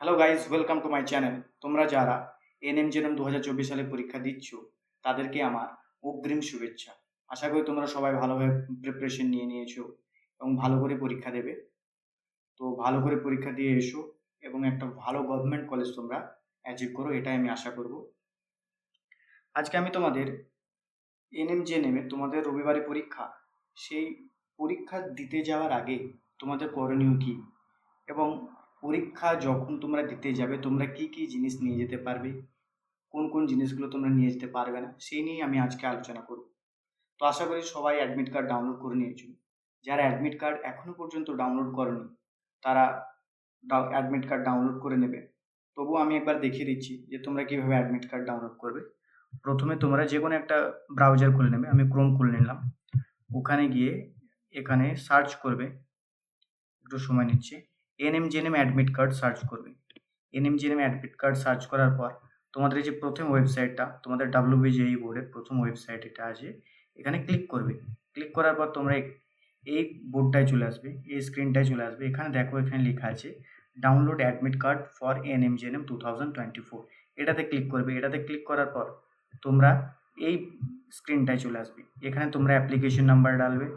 Hello guys, welcome to my channel. তোমরা যারা এনএমজেএনএম 2024 সালে পরীক্ষা দিচ্ছ তাদেরকে আমার অগ্রিম শুভেচ্ছা। আশা করি তোমরা সবাই ভালোভাবে প্রিপারেশন নিয়ে নিয়েছো এবং ভালো করে পরীক্ষা দেবে। তো ভালো করে পরীক্ষা দিয়ে এসো এবং একটা ভালো গভর্নমেন্ট কলেজ তোমরা অ্যাচিভ করো, এটাই আমি আশা করব। আজকে আমি তোমাদের এনএমজেএনএম এ তোমাদের রবিবারে পরীক্ষা, সেই পরীক্ষা দিতে যাওয়ার আগে তোমাদের করণীয় কী এবং পরীক্ষা যখন তোমরা দিতে যাবে তোমরা কি কি জিনিস নিয়ে যেতে পারবে, কোন কোন জিনিসগুলো তোমরা নিয়ে যেতে পারবে না, সেই নিয়ে আমি আজকে আলোচনা করব। তো আশা করি সবাই অ্যাডমিট কার্ড ডাউনলোড করে নিয়েছো। যারা অ্যাডমিট কার্ড এখনো পর্যন্ত ডাউনলোড করেনি তারা অ্যাডমিট কার্ড ডাউনলোড করে নেবে। তবুও আমি একবার দেখিয়ে দিচ্ছি যে তোমরা কিভাবে অ্যাডমিট কার্ড ডাউনলোড করবে। প্রথমে তোমরা যে কোনো একটা ব্রাউজার খুলে নেবে, আমি ক্রোম খুলে নিলাম। ওখানে গিয়ে এখানে সার্চ করবে, একটু সময় নিচ্ছে, এনএমজেএনএম অ্যাডমিট কার্ড সার্চ করবে। এনএমজেএনএম অ্যাডমিট কার্ড সার্চ করার পর তোমাদের এই যে প্রথম ওয়েবসাইটটা, তোমাদের WBJEE বোর্ডের প্রথম ওয়েবসাইট এটা আছে, এখানে ক্লিক করবে। ক্লিক করার পর তোমরা এই বোর্ডটায় চলে আসবে, এই স্ক্রিনটায় চলে আসবে। এখানে দেখো, এখানে লেখা আছে ডাউনলোড অ্যাডমিট কার্ড ফর এনএমজেএনএম 2024। এটাতে ক্লিক করবে। এটাতে ক্লিক করার পর তোমরা এই স্ক্রিনটায় চলে আসবে। এখানে তোমরা অ্যাপ্লিকেশন নাম্বার ডালবে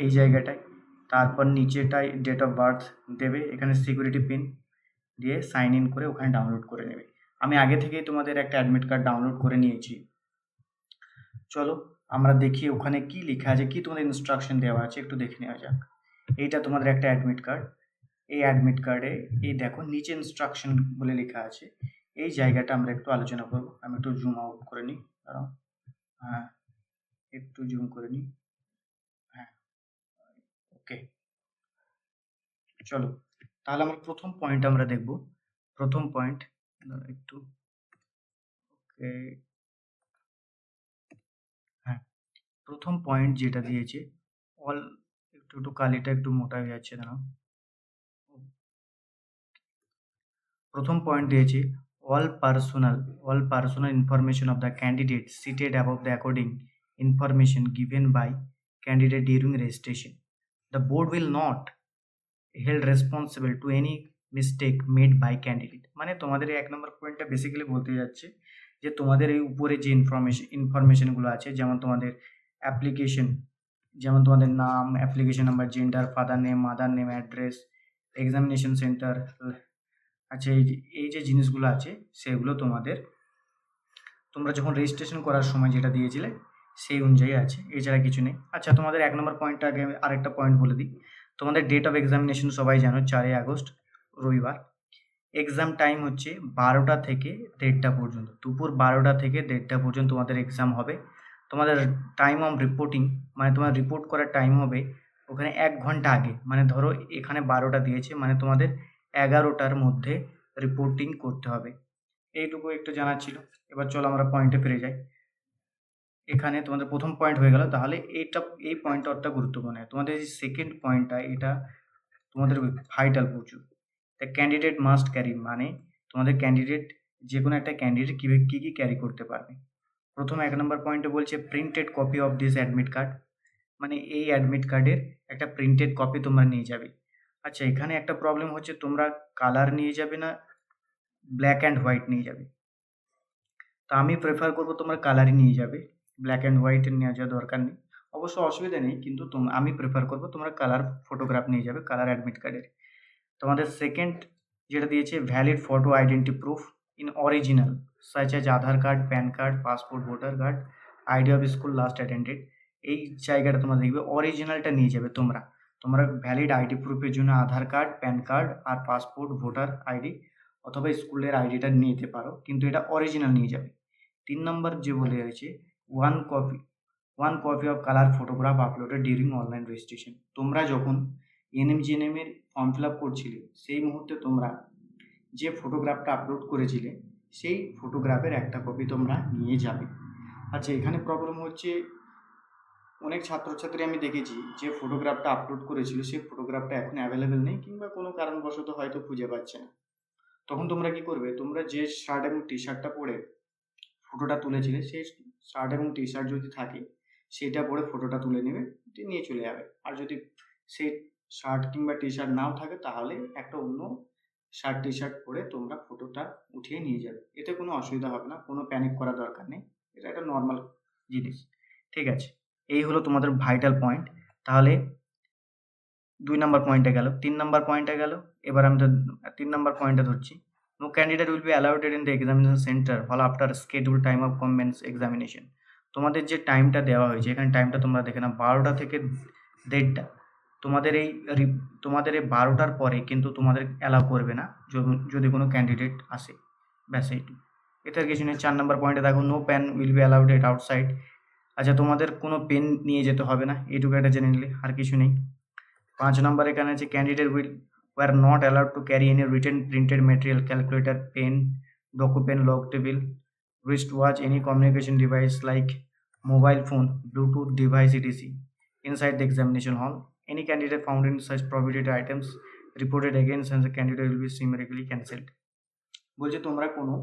এই জায়গাটায়, তারপর নিচেটায় ডেট অফ বার্থ দেবে, এখানে সিকিউরিটি পিন দিয়ে সাইন ইন করে ওখানে ডাউনলোড করে নেবে। আমি আগে থেকেই তোমাদের একটা অ্যাডমিট কার্ড ডাউনলোড করে নিয়েছি। চলো আমরা দেখি ওখানে কি লেখা আছে, কি তোমাদের ইনস্ট্রাকশন দেওয়া আছে, একটু দেখে নেওয়া যাক। এইটা তোমাদের একটা অ্যাডমিট কার্ড। এই অ্যাডমিট কার্ডে এই দেখো নিচে ইনস্ট্রাকশন বলে লেখা আছে। এই জায়গাটা আমরা একটু আলোচনা করব। আমি একটু জুম আউট করে নিই, দাঁড়াও। হ্যাঁ, একটু জুম করে নিই। হ্যাঁ, ওকে। চলো তাহলে আমরা প্রথম পয়েন্ট আমরা দেখব। প্রথম পয়েন্ট একটু, ওকে, হ্যাঁ, প্রথম পয়েন্ট যেটা দিয়েছে অল, একটু একটু কালিটা একটু মোটা হয়ে যাচ্ছে, দাঁড়াও। প্রথম পয়েন্ট দিয়েছে all personal information of the candidate cited above the according information given by candidate during registration, the board will not held responsible to any mistake made by candidate. মানে তোমাদের এই এক নম্বর পয়েন্টটা বেসিক্যালি বলতে যাচ্ছে যে তোমাদের এই উপরে যে ইনফরমেশনগুলো আছে, যেমন তোমাদের অ্যাপ্লিকেশন, যেমন তোমাদের নাম, application number, gender, father name, mother name, address, examination centre, আচ্ছা, এই যে জিনিসগুলো আছে সেগুলো তোমরা যখন রেজিস্ট্রেশন করার সময় যেটা দিয়েছিলে সেই অনুযায়ী আছে, এছাড়া কিছু নেই। আচ্ছা, তোমাদের এক নম্বর পয়েন্টটা আগে আরেকটা পয়েন্ট বলে দিই। তোমাদের ডেট অফ এক্সামিনেশন সবাই জানো, 4ই আগস্ট, রবিবার। এক্সাম টাইম হচ্ছে 12টা থেকে 1:30 পর্যন্ত, দুপুর 12টা থেকে 1:30 পর্যন্ত তোমাদের এক্সাম হবে। তোমাদের টাইম অফ রিপোর্টিং, মানে তোমার রিপোর্ট করার টাইম হবে ওখানে 1 ঘন্টা আগে। মানে ধরো এখানে 12টা দিয়েছে, মানে তোমাদের 11টার মধ্যে রিপোর্টিং করতে হবে। এইটুকু একটু জানার ছিল। এবার চলো আমরা পয়েন্টে ফিরে যাই। এখানে তোমাদের প্রথম পয়েন্ট হয়ে গেল, তাহলে এই পয়েন্টটা গুরুত্বপূর্ণ। তোমাদের যে সেকেন্ড পয়েন্টটা, এটা তোমাদের ভাইটাল প্রচুর। দ্য ক্যান্ডিডেট মাস্ট ক্যারি, মানে তোমাদের ক্যান্ডিডেট, যে কোনো একটা ক্যান্ডিডেট কী কী ক্যারি করতে পারবে। প্রথম 1 নম্বর পয়েন্টে বলছে printed copy of this admit card, মানে এই অ্যাডমিট কার্ডের একটা প্রিন্টেড কপি তোমরা নিয়ে যাবে। আচ্ছা, এখানে একটা প্রবলেম হচ্ছে, তোমরা কালার নিয়ে যাবে না ব্ল্যাক অ্যান্ড হোয়াইট নিয়ে যাবে। তো আমি প্রেফার করবো তোমরা কালারই নিয়ে যাবে, ব্ল্যাক অ্যান্ড হোয়াইটের নিয়ে যাওয়ার দরকার নেই। অবশ্য অসুবিধা নেই, কিন্তু আমি প্রেফার করবো তোমরা কালার ফটোগ্রাফ নিয়ে যাবে, কালার অ্যাডমিট কার্ডের। তোমাদের সেকেন্ড যেটা দিয়েছে valid photo identity proof in original such as Aadhaar card, pan card, passport, voter card, ID of school last attended. এই জায়গাটা তোমরা দেখবে অরিজিনালটা নিয়ে যাবে। তোমরা ভ্যালিড আইডি প্রুফের জন্য আধার কার্ড, প্যান কার্ড আর পাসপোর্ট, ভোটার আইডি অথবা স্কুলের আইডিটা নিতে পারো, কিন্তু এটা অরিজিনাল নিয়ে যাবে। 3 নম্বর যে বলে রয়েছে one copy of colour photograph uploaded during online registration. তোমরা যখন এনএমজেএনএম এর ফর্ম ফিল আপ করছিলে সেই মুহূর্তে তোমরা যে ফটোগ্রাফটা আপলোড করেছিলে সেই ফটোগ্রাফের একটা কপি তোমরা নিয়ে যাবে। আচ্ছা, এখানে প্রবলেম হচ্ছে, অনেক ছাত্রছাত্রী আমি দেখেছি যে ফটোগ্রাফটা আপলোড করেছিল সেই ফটোগ্রাফটা এখন অ্যাভেলেবেল নেই, কিংবা কোনো কারণবশত হয়তো খুঁজে পাচ্ছে না। তখন তোমরা কি করবে, তোমরা যে শার্ট এবং টি শার্টটা পরে ফটোটা তুলেছিলে সেই শার্ট এবং টি শার্ট যদি থাকে সেটা পরে ফটোটা তুলে নেবে, নিয়ে চলে যাবে। আর যদি সেই শার্ট কিংবা টি শার্ট নাও থাকে তাহলে একটা অন্য শার্ট টি শার্ট পরে তোমরা ফটোটা উঠিয়ে নিয়ে যাবে, এতে কোনো অসুবিধা হবে না, কোনো প্যানিক করার দরকার নেই, এটা একটা নর্মাল জিনিস। ঠিক আছে, এই হলো তোমাদের ভাইটাল পয়েন্ট। তাহলে 2 নাম্বার পয়েন্টে গেল, 3 নাম্বার পয়েন্টে গেল। এবার আমি 3 নাম্বার পয়েন্টে ধরছি। No candidate will be allowed in the examination centre hall after schedule time of commence examination. তোমাদের যে টাইমটা দেওয়া হয়েছে, এখানে টাইমটা তোমরা দেখে নাও, 12টা থেকে 1:30। তোমাদের এই তোমাদের এই 12টার পরে কিন্তু তোমাদের অ্যালাউ করবে না যদি কোনো ক্যান্ডিডেট আসে, ব্যাস এইটুকু, এতে আর কিছু নেই। 4 নাম্বার পয়েন্টে দেখো, no pen will be allowed at outside. আচ্ছা, তোমাদের কোনো পেন নিয়ে যেতে হবে না, এইটুকু একটা জেনে নিলে, আর কিছু নেই। 5 নাম্বার এখানে আছে, candidate were not allowed to carry any written printed material, calculator, pen, docupen, log table, wristwatch, any communication device like mobile phone, Bluetooth device, etc. inside the examination hall. Any candidate found in such prohibited items reported against and the candidate will be summarily cancelled. বলছে তোমরা কোনো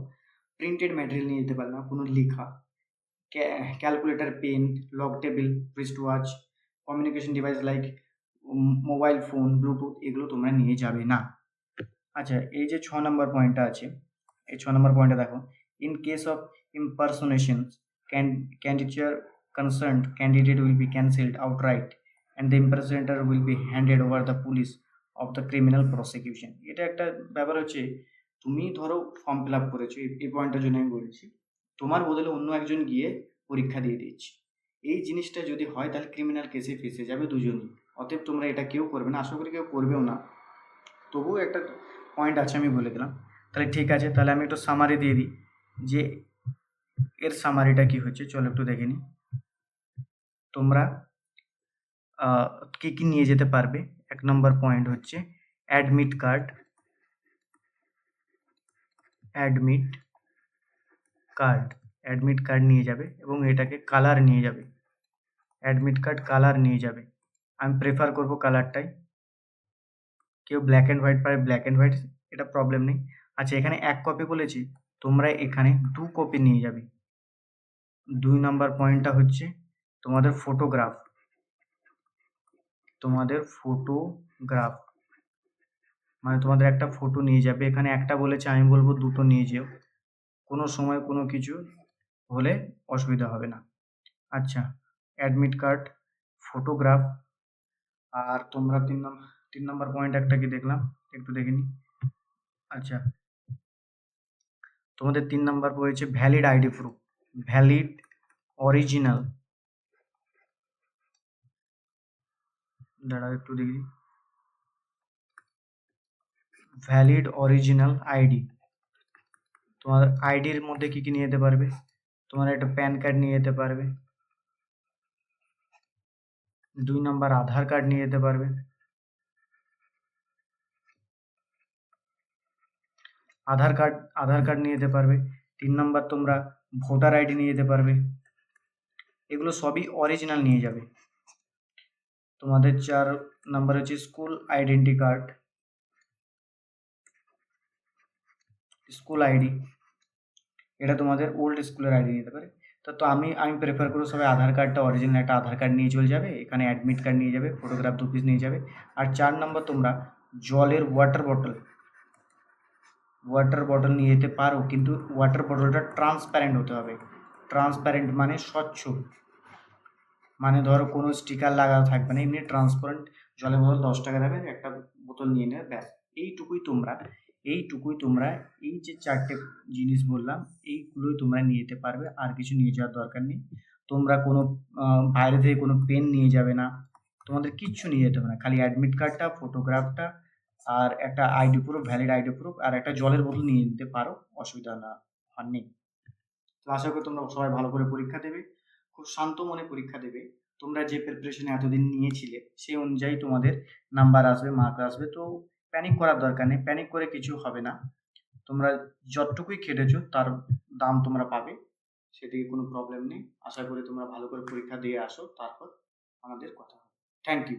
printed material নিয়ে যেতে পারবে না, কোনো লেখা, calculator, pen, log table, wrist watch, communication device like mobile phone, bluetooth, এগুলো তোমরা নিয়ে যাবে না। আচ্ছা, এই যে 6 নাম্বার পয়েন্টটা আছে, এই 6 নাম্বার পয়েন্টে দেখো, in case of impersonation candidate concerned candidate will be cancelled outright and the impersonator will be handed over the police of the criminal prosecution. এটা একটা ব্যাপার হচ্ছে, তুমি ধরো ফর্ম ফিল আপ করেছো, এই পয়েন্টটার জন্য আমি বলছি, তোমার বদলে অন্য একজন গিয়ে পরীক্ষা দিয়ে দিচ্ছে, এই জিনিসটা যদি হয় তাহলে ক্রিমিনাল কেসে ফেসে যাবে দুজনই। অতএব তোমরা এটা কেউ করবে না, আশা করি কেউ করবেও না, তবুও একটা পয়েন্ট আছে, আমি বলে দিলাম। তাহলে ঠিক আছে, তাহলে আমি একটু সামারি দিয়ে দিই যে এর সামারিটা কি হচ্ছে, চলো একটু দেখে নিই। তোমরা কি কি নিয়ে যেতে পারবে। 1 নম্বর পয়েন্ট হচ্ছে অ্যাডমিট কার্ড, অ্যাডমিট কার্ড নিয়ে যাবে এবং এটাকে কালার নিয়ে যাবে, অ্যাডমিট কার্ড কালার নিয়ে যাবে। আমি প্রেফার করব কালারটাই, কেউ ব্ল্যাক অ্যান্ড হোয়াইট পারে, ব্ল্যাক অ্যান্ড হোয়াইট, এটা প্রবলেম নেই। আচ্ছা, এখানে 1 কপি বলেছি, তোমরা এখানে 2 কপি নিয়ে যাবে। 2 নাম্বার পয়েন্টটা হচ্ছে তোমাদের ফটোগ্রাফ, মানে তোমাদের একটা ফটো নিয়ে যাবে। এখানে একটা বলেছে, আমি বলবো 2টো নিয়ে যেও, কোনো সময় কোনো কিছু হলে অসুবিধা হবে না। আচ্ছা, অ্যাডমিট কার্ড, ফটোগ্রাফ, আর তোমরা 3 নম্বর পয়েন্ট একটা কি দেখলাম, একটু দেখে নিই। আচ্ছা, তোমাদের 3 নাম্বার রয়েছে valid ID proof, valid original, দাঁড়াও একটু দেখি, ভ্যালিড অরিজিনাল আইডি। তোমার আইডির মধ্যে কি কি নিয়ে যেতে পারবে, তোমার একটা প্যান কার্ড নিয়ে যেতে পারবে, 2 নাম্বার আধার কার্ড নিয়ে যেতে পারবে, আধার কার্ড নিয়ে যেতে পারবে। 3 নাম্বার তোমরা ভোটার আইডি নিয়ে যেতে পারবে, এগুলো সবই অরিজিনাল নিয়ে যাবে। তোমাদের 4 নাম্বার হচ্ছে school identity card, school ID, এটা তোমাদের ওল্ড স্কুলের আইডি নিতে পারে। তো আমি প্রেফার করবো সবাই আধার কার্ডটা, অরিজিনাল একটা আধার কার্ড নিয়ে চলে যাবে, এখানে অ্যাডমিট কার্ড নিয়ে যাবে, ফটোগ্রাফ 2 পিস নিয়ে যাবে। আর 4 নম্বর তোমরা জলের ওয়াটার বটল নিয়ে যেতে পারো, কিন্তু ওয়াটার বটলটা ট্রান্সপ্যারেন্ট হতে হবে। ট্রান্সপ্যারেন্ট মানে স্বচ্ছ, মানে ধরো কোনো স্টিকার লাগানো থাকবে না, এমনি ট্রান্সপারেন্ট জলের বোতল 10 টাকা দেবে, একটা বোতল নিয়ে নেবে, ব্যাস। এইটুকুই তোমরা এই যে 4টে জিনিস বললাম, এইগুলোই তোমরা নিয়ে যেতে পারবে, আর কিছু নিয়ে যাওয়ার দরকার নেই। তোমরা কোনো বাইরে থেকে কোনো পেন নিয়ে যাবে না, তোমাদের কিচ্ছু নিয়ে যেতে হবে না, খালি অ্যাডমিট কার্ডটা, ফটোগ্রাফটা, আর একটা ID proof, valid ID proof, আর একটা জলের বোতল নিয়ে নিতে পারো, অসুবিধা নেই। তো আশা করি তোমরা সবাই ভালো করে পরীক্ষা দেবে, খুব শান্ত মনে পরীক্ষা দেবে। তোমরা যে প্রিপারেশন এতদিন নিয়েছিলে সেই অনুযায়ী তোমাদের নাম্বার আসবে, মার্ক আসবে। তো প্যানিক করার দরকার নেই, প্যানিক করে কিছু হবে না। তোমরা যতটুকুই খেটেছো তার দাম তোমরা পাবে, সেদিকে কোনো প্রবলেম নেই। আশা করি তোমরা ভালো করে পরীক্ষা দিয়ে আসো, তারপর আমাদের কথা হবে। Thank you.